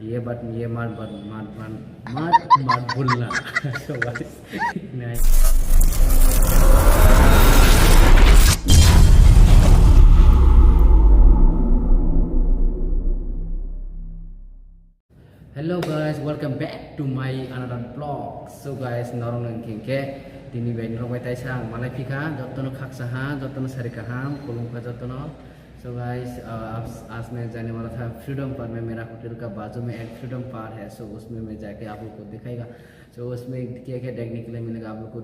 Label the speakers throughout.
Speaker 1: ये मत भूलना। So guys, nice. Hello guys, welcome back to my another vlog. So guys, norong nang kengke tini bain robai tai sang malai pika jotono khaksa ha jotono sari kaham kulung ka jotono. So guys, आज मैं जाने वाला था freedom park में। मेरा hotel का बाजू में एक फ्रीडम पार्क है। सो उसमें मैं जाके आप लोग को दिखाएगा। सो उसमें क्या क्या देखने के लिए मिलेगा आप लोग को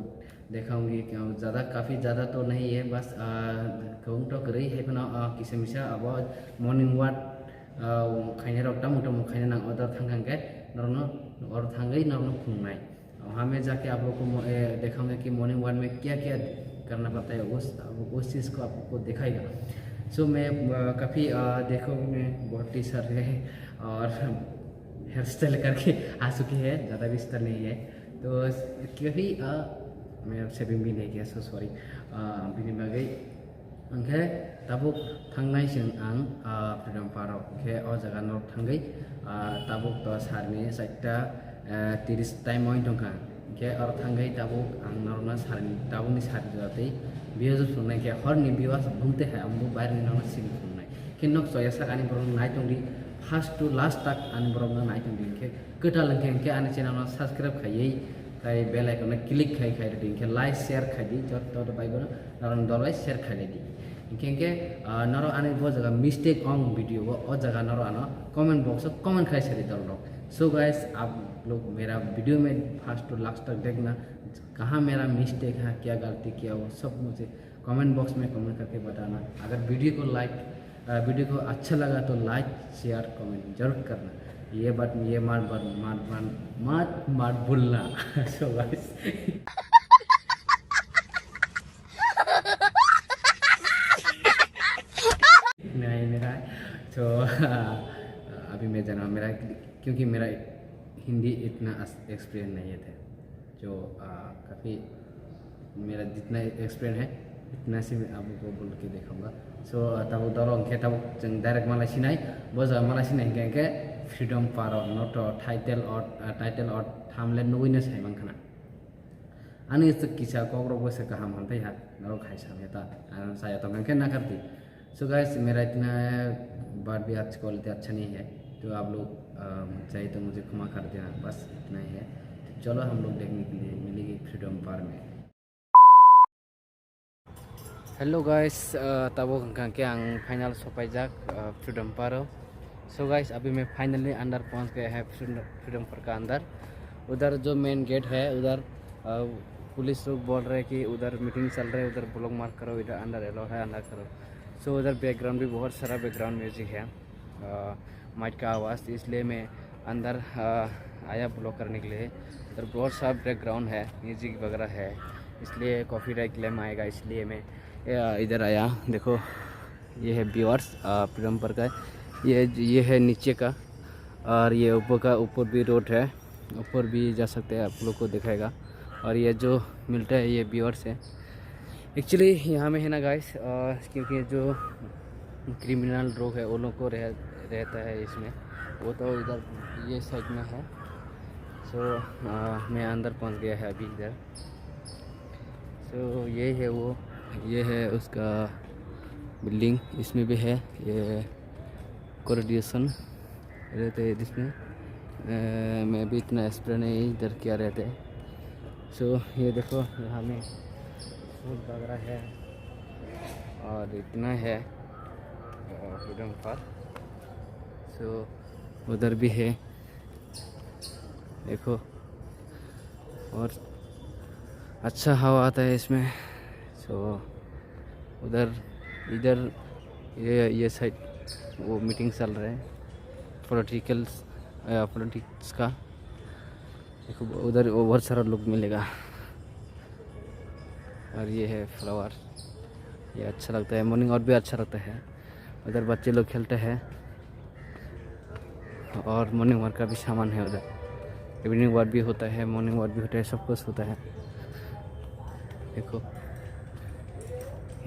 Speaker 1: दिखाऊंगी। क्या काफ़ी ज़्यादा तो नहीं है, बस कहूँ तो करी है ना किसी मिसा अब मॉर्निंग वॉक खाने रखता मोटा खाने ना ऑर्डर थांगे नरनो और थांगे नरनो खुंनाई। वहाँ में जाके आप लोग को दिखाऊंगा कि मॉर्निंग वॉक में क्या क्या करना पड़ता है, उस चीज़ को आपको दिखाएगा। सो मैं काफ़ी देखो मैं बहुत टी शर्ट है और हेयर स्टाइल करके आ चुकी है, ज़्यादा भी स्टाइल नहीं है। तो काफ़ी मैं सेविंग भी नहीं किया, सो सॉरी। बिनि बागै ओंखे ताबुक थांनाय जों आं फ्रीडम पार्कआव ओंखे अ जायगा नर थांगै ताबुक तो सारनि 4:30 टाइम दंखा ओंखे और थांगै ताबुक आं नरना सारनि ताबुकनि सार जाते बियो जो सुननाय के हरनि बियो बुंते है आंबो बाहर नि नरना सिरि सुननाय किन्नक सयसा आनि बरन नाय दंदि फर्स्ट टू लास्ट तक आनि बरन नाय दंदि ओंखे गोटा लंखे ओंखे आनि चैनल सब्सक्राइब खायै खाय बेल आइकन क्लिक खाय खाय ओंखे लाइक शेयर खायदि जत बाइबो नरन दलाय शेयर खायदि इनके नरो आने वो जगह मिस्टेक ऑन वीडियो वो और जगह नरो आना कमेंट बॉक्स में कमेंट खाई सरी दल लो। सो गाइस, आप लोग मेरा वीडियो में फर्स्ट टू लास्ट तक देखना, कहाँ मेरा मिस्टेक है, क्या गलती किया, वो सब मुझे कमेंट बॉक्स में कमेंट करके बताना। अगर वीडियो को अच्छा लगा तो लाइक शेयर कमेंट जरूर करना। ये बात ये मत भूलना। सो गाइस नहीं मेरा तो अभी मैं जाना मेरा, क्योंकि मेरा हिंदी इतना एक्सपीरियंस नहीं है जो काफ़ी मेरा जितना एक्सपीरियंस है इतना से मैं आपको बोल के दिखाऊंगा। सो तब दरो अंके तब जों डायरेक्ट माला सिनाय बजा माला सिनाय के फ्रीडम पार्क नट टाइटेल और थामलेट नुइनो साइमान खाना आने इस किसा कोगरो बसे कहाम हंते हाथ नरो खाइसा मेता साया तो अंके ना करती। सो गाइस, मेरा इतना बात भी अच्छी क्वालिटी अच्छा नहीं है, तो आप लोग चाहिए तो मुझे क्षमा कर देना, बस इतना ही है। तो चलो हम लोग देखने के लिए मिलेंगे फ्रीडम पार्क में। हेलो गाइस, तब क्या फाइनल सफाईजाक फ्रीडम पार्क। सो गाइस, अभी मैं फाइनली अंदर पहुंच गया है फ्रीडम पार्क का अंदर। उधर जो मेन गेट है उधर पुलिस लोग बोल रहे हैं कि उधर मीटिंग चल रहा है, उधर ब्लॉक मार्क करो, इधर अंदर एलो है अंदर करो। सो उधर बैकग्राउंड भी बहुत सारा बैकग्राउंड म्यूजिक है, माइक का आवाज़, इसलिए मैं अंदर आया ब्लॉक करने के लिए। उधर बहुत सारा बैकग्राउंड है, म्यूजिक वगैरह है, इसलिए कॉपीराइट क्लेम आएगा, इसलिए मैं इधर आया। देखो ये है व्यूअर्स फ्रीडम पार्क का, ये है नीचे का, और ये ऊपर भी रोड है, ऊपर भी जा सकते हैं, आप लोग को दिखाएगा। और ये जो मिलता है ये व्यूअर्स है। एक्चुअली यहाँ में है ना गाइस, क्योंकि जो क्रिमिनल लोग है वो लोग को रहता है इसमें, वो तो इधर ये साइड में है। सो मैं अंदर पहुँच गया है अभी इधर। सो ये है वो, ये है उसका बिल्डिंग, इसमें भी है ये कोऑर्डिनेशन रहते हैं इसमें। मैं भी इतना एक्सप्लेन नहीं इधर क्या रहते हैं। सो ये देखो यहाँ में फूल वगैरह है और इतना है फ्रीडम पार्क। सो उधर भी है देखो, और अच्छा हवा आता है इसमें। सो उधर इधर ये साइड वो मीटिंग चल रहा है पॉलिटिक्स का। देखो उधर बहुत सारा लोग मिलेगा, और ये है फ्लावर, ये अच्छा लगता है, मॉर्निंग वॉक भी अच्छा लगता है। उधर बच्चे लोग खेलते हैं, और मॉर्निंग वॉक का भी सामान है उधर, इवनिंग वॉक भी होता है, मॉर्निंग वॉक भी होता है, सब कुछ होता है। देखो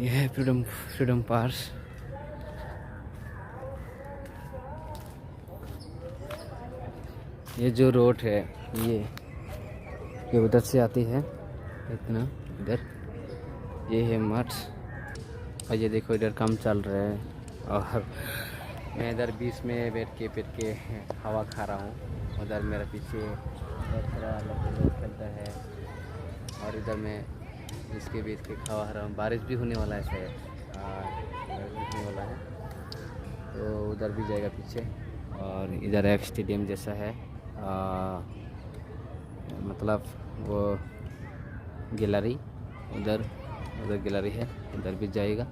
Speaker 1: ये है फ्रीडम पार्क। ये जो रोड है ये उधर से आती है इतना इधर, ये है मठ। और ये देखो इधर काम चल रहा है और मैं इधर बीच में बैठ के हवा खा रहा हूँ। उधर मेरा पीछे बहुत सारा लोग खेलता है और इधर मैं इसके बीच के हवा खा रहा हूँ। बारिश भी होने वाला है शायद, बारिश भी होने वाला है तो उधर भी जाएगा पीछे। और इधर एक स्टेडियम जैसा है, मतलब वो गैलरी, उधर गैलरी है, इधर भी जाएगा।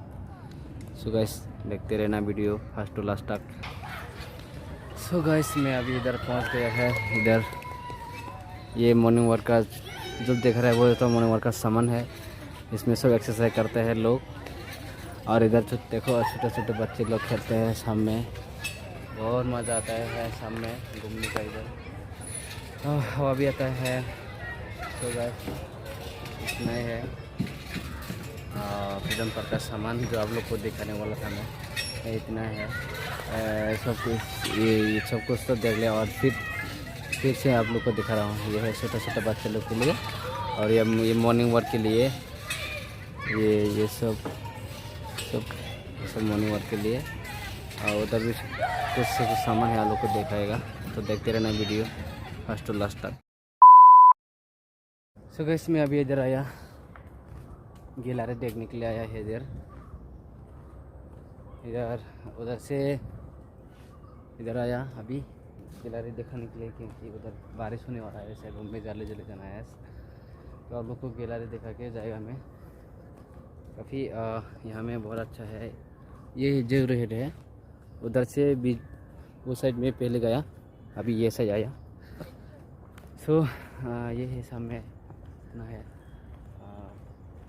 Speaker 1: सो गाइस देखते रहना वीडियो फर्स्ट टू लास्ट तक। सो गाइस मैं अभी इधर पहुंच गया है। इधर ये मॉर्निंग वर्क का जो देख रहा है वो तो मॉर्निंग वर्क का सामान है। इसमें सब एक्सरसाइज करते हैं लोग। और इधर देखो छोटे छोटे बच्चे लोग खेलते हैं शाम में, बहुत मज़ा आता है शाम में घूमने का। इधर हवा भी आता है। तो गाइस इतना ही है फ्रीडम पार्क का सामान जो आप लोग को दिखाने वाला था मैं, इतना है। सब कुछ ये सब कुछ तो देख लिया और फिर से आप लोग को दिखा रहा हूँ। ये है छोटा छोटा बच्चे लोग के लिए और ये मॉर्निंग वॉक के लिए, ये सब मॉर्निंग वॉक के लिए। और उधर भी कुछ सामान है आप लोग को दिखाएगा, तो देखते रहना वीडियो फर्स्ट टू लास्ट तक। सो गाइस मैं अभी इधर आया, गैलरी देखने के लिए आया है। इधर उधर से इधर आया अभी गैलरी दिखाने के लिए, क्योंकि उधर बारिश होने वाला है शायद, घूमने जल्दी जाना है। तो आप लोग को गैलरी दिखा के जाएगा मैं। काफ़ी यहाँ में बहुत अच्छा है। ये जो रेड है उधर से भी वो साइड में पहले गया, अभी ये साइड आया। सो ये है सामने इतना है,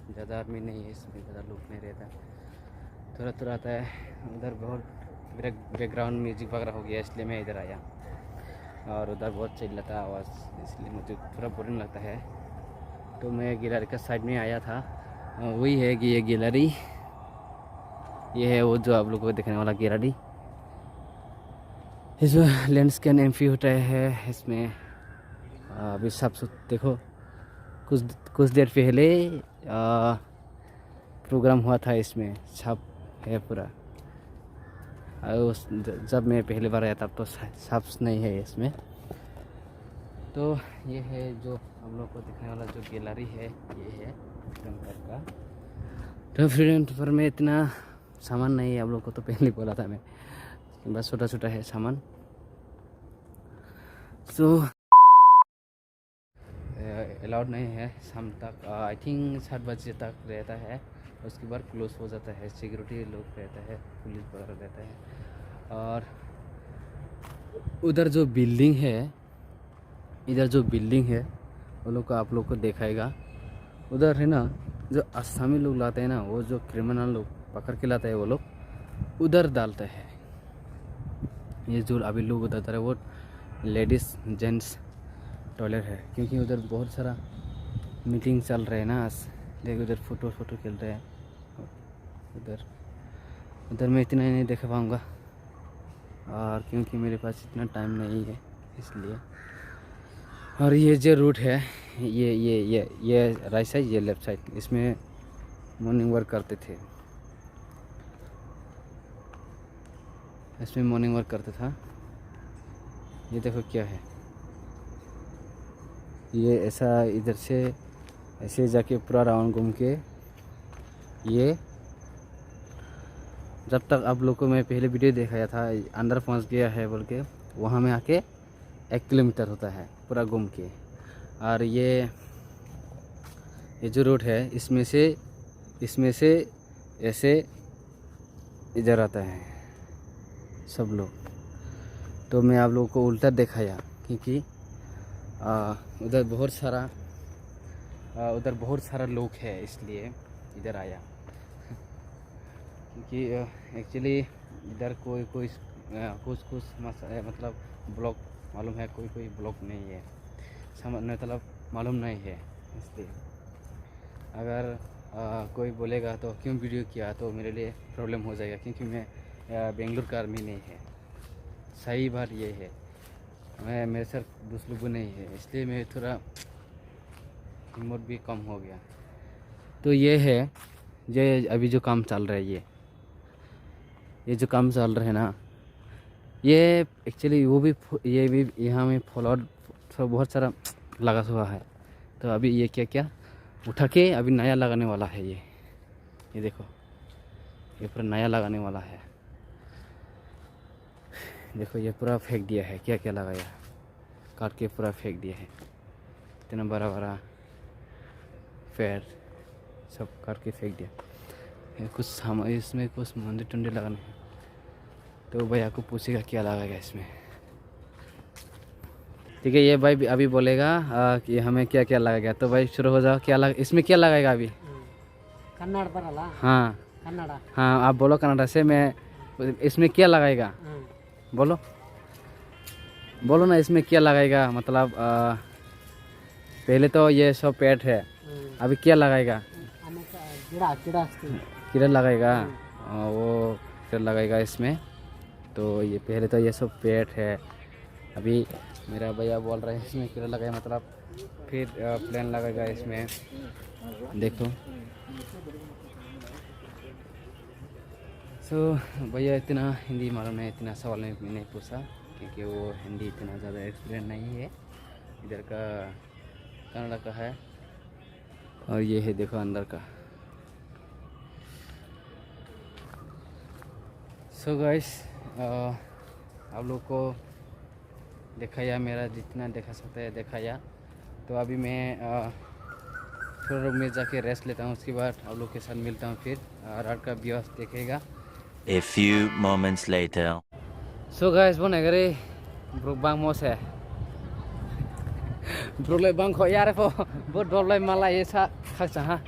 Speaker 1: ज़्यादा आदमी नहीं है इसमें, ज़्यादा लोग नहीं रहता, थोड़ा थोड़ा आता है। उधर बहुत बैकग्राउंड म्यूजिक वगैरह हो गया इसलिए मैं इधर आया। और उधर बहुत चिल्लाता आवाज़, इसलिए मुझे थोड़ा बोरिंग लगता है। तो मैं गैलरी का साइड में आया था। वही है कि ये गैलरी, ये है वो जो आप लोगों को दिखने वाला गैलरी। ये जो लेंस कैन एम्फी होता है इसमें अभी सब देखो कुछ देर पहले प्रोग्राम हुआ था इसमें, छाप है पूरा। और जब मैं पहली बार आया तब तो छाप नहीं है इसमें। तो ये है जो हम लोग को दिखाने वाला जो गैलरी है, ये है फ्रीडम पार्क का। तो फ्रीडम पार्क में इतना सामान नहीं है, आप लोग को तो पहले बोला था मैं, बस छोटा छोटा है सामान। सो अलाउड नहीं है शाम तक, आई थिंक 7 बजे तक रहता है, उसके बाद क्लोज हो जाता है। सिक्योरिटी लोग रहता है, पुलिस वगैरह रहता है। और उधर जो बिल्डिंग है, इधर जो बिल्डिंग है वो लोग को आप लोग को दिखाएगा। उधर है ना जो आसामी लोग लाते हैं ना, वो जो क्रिमिनल लोग पकड़ के लाते हैं वो लोग उधर डालते हैं। ये जो अभी लोग उधर है वो लेडीज़ जेंट्स टॉयलेट है, क्योंकि उधर बहुत सारा मीटिंग चल रहा है ना। देखो उधर फोटो खेल रहे हैं। उधर मैं इतना ही नहीं देख पाऊँगा, और क्योंकि मेरे पास इतना टाइम नहीं है इसलिए। और ये जो रूट है, ये राइट साइड, ये लेफ्ट साइड, इसमें मॉर्निंग वर्क करते थे, इसमें मॉर्निंग वर्क करता था। ये देखो क्या है, ये ऐसा इधर से ऐसे जाके पूरा राउंड घूम के, ये जब तक आप लोग को मैं पहले वीडियो दिखाया था अंदर पहुंच गया है बोल के, वहाँ में आके 1 किलोमीटर होता है पूरा घूम के। और ये जो रोड है इसमें से ऐसे इधर आता है सब लोग। तो मैं आप लोगों को उल्टा दिखाया, क्योंकि उधर बहुत सारा लोग है इसलिए इधर आया। क्योंकि एक्चुअली इधर कोई कुछ मतलब ब्लॉक मालूम है, कोई ब्लॉक नहीं है, मतलब मालूम नहीं है। इसलिए अगर कोई बोलेगा तो क्यों वीडियो किया, तो मेरे लिए प्रॉब्लम हो जाएगा, क्योंकि मैं बेंगलुरु का आर्मी नहीं है। सही बात ये है, मैं मेरे सर दूसरे को नहीं है, इसलिए मैं थोड़ा हिम्मत भी कम हो गया। तो ये है, ये अभी जो काम चल रहा है, ये जो काम चल रहा है ना, ये एक्चुअली वो भी, ये भी यहाँ में फॉलोअर सब बहुत सारा लगा हुआ है। तो अभी ये क्या क्या उठा के अभी नया लगाने वाला है। ये देखो, ये पूरा नया लगाने वाला है। देखो ये पूरा फेंक दिया है, क्या क्या लगाया, काट के पूरा फेंक दिया है। इतना बड़ा बड़ा पेड़ सब काट के फेंक दिया। कुछ सामान इसमें, कुछ मंदिर टंडे लगाने हैं। तो भैया को पूछेगा क्या लगाएगा इसमें। ठीक है, ये भाई अभी बोलेगा कि हमें क्या क्या लगाएगा। तो भाई शुरू हो जाओ, क्या इसमें क्या लगाएगा अभी?
Speaker 2: कन्नड़ पर
Speaker 1: हाँ
Speaker 2: कन्नड़ा।
Speaker 1: हाँ, आप बोलो कन्नड़ा से। मैं इसमें क्या लगाएगा बोलो, बोलो ना, इसमें क्या लगाएगा? मतलब पहले तो ये सब पेट है, अभी क्या लगाएगा? कीड़ा लगाएगा। वो कीड़ा लगाएगा इसमें। तो ये पहले तो ये सब पेट है, अभी मेरा भैया बोल रहा है इसमें कीड़ा लगाएगा, मतलब फिर प्लान लगाएगा इसमें। देखो भैया इतना हिंदी मालूम है, इतना सवाल नहीं पूछा, क्योंकि वो हिंदी इतना ज़्यादा एक्सपीरियंस नहीं है। इधर का कन्नड़ा का है, और ये है देखो अंदर का। सो गाइस, आप लोग को दिखाया, मेरा जितना देखा सकता है दिखाया। तो अभी मैं थोड़ा रूम में जाके रेस्ट लेता हूँ, उसके बाद आप लोग के साथ मिलता हूँ फिर। रात का व्यूज देखेगा।
Speaker 3: A few moments later.
Speaker 1: So guys, bon negeri bruk bang mose. Bruk le bang ko yare po. Bo dolai mala esa khaksa ha.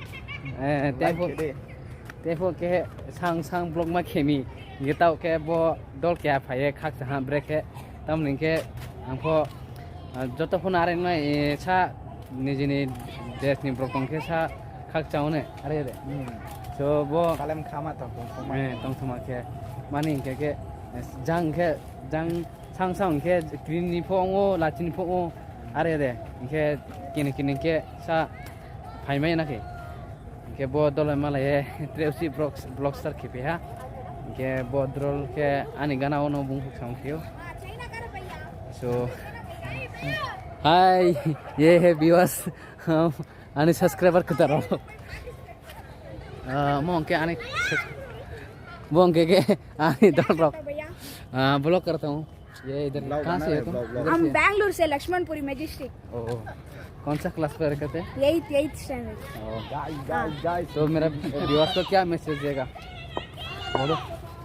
Speaker 1: Tefo ke sang blok ma khemi. Gitau ke bo dol ke phaye khaksa ha brek ke tam ning ke angko joto phone are na esa nijini des ni brok ke sa khaksa one are. So bo
Speaker 2: kalem khama tong
Speaker 1: sama ke mani ke jang sang ke green ni pongo latin pongo are de ke kini ke sa phai mai na ke bo dol mala ye treusi blogster ke pe ha ke bo drol ke ani gana ono bung sang khio. So hi, ये है viewers, ani subscriber को तरह मोंग के आने Bong के आने दौड़ रहा ब्लॉग करता हूँ। ये इधर कहाँ से है तुम?
Speaker 4: हम बैंगलोर से, लक्ष्मणपुरी मैजिस्ट्रेट।
Speaker 1: ओह, कौन सा क्लास पर करते हैं?
Speaker 4: 8th standard.
Speaker 1: तो मेरा व्यूअर्स को क्या मैसेज देगा बोलो?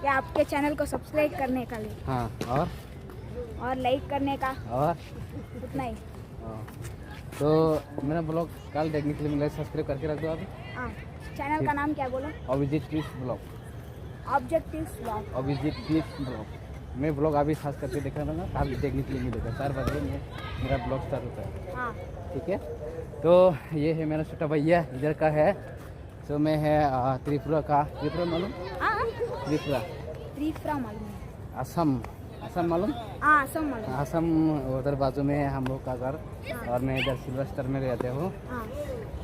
Speaker 4: या आपके चैनल को सब्सक्राइब करने का लिए।
Speaker 1: हाँ, और
Speaker 4: लाइक करने का, और उतना ही।
Speaker 1: तो मेरा ब्लॉग कल देखने के लिए मिला, सब्सक्राइब करके रख दो आप।
Speaker 4: हाँ, चैनल का नाम क्या बोलो?
Speaker 1: Abhijit peace blog. Abhijit peace blog. मैं ब्लॉग अभी खास करके देखा था ना, अभी देखने के लिए मिलेगा 4 बजे मेरा ब्लॉग स्टार्ट होता है।
Speaker 4: हाँ,
Speaker 1: ठीक है। तो ये है मेरा छोटा भैया, इधर का है। तो मैं है त्रिपुरा का। त्रिपुरा मालूम? त्रिपुरा
Speaker 4: मालूम है।
Speaker 1: असम मालूम?
Speaker 4: हाँ, असम मालूम।
Speaker 1: असम उधर बाजू में है हम लोग का घर। और मैं इधर सिल्वर में रहते हूँ।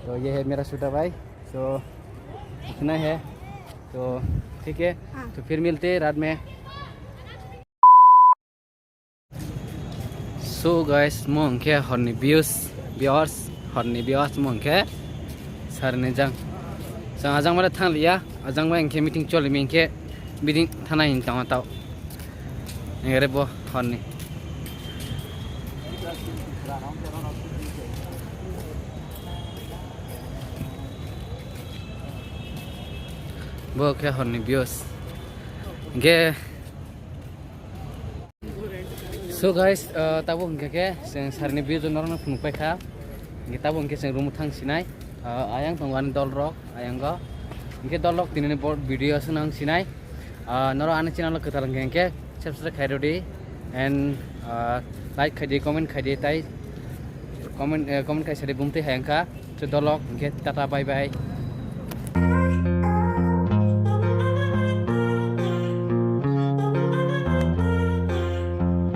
Speaker 1: तो ये है मेरा छोटा भाई। तो इतना है, तो ठीक है। तो फिर मिलते हैं रात में। सो गाइस, मोंके हरनी व्यूअर्स हरनी व्यूअर्स मोंके सरने जंग आजang मारे थांग लिया आजang में इनके मीटिंग चले में इनके मीटिंग थाना इन ताऊ ताऊ इंगरे बो हरनी बो के हरनी viewers gay. So guys, tabu hingga ke seng sarni bio jo norong phung pai kha ngi tabu hingga seng room thang sinai ayang tongwan dol rock ayang go hingga dol rock tinene board video sunang sinai noro ane channel ko tarang hingga subscribe khai di and like khai comment khai tai comment kai sare bumte hayang kha so dol rock hingga tata bye bye.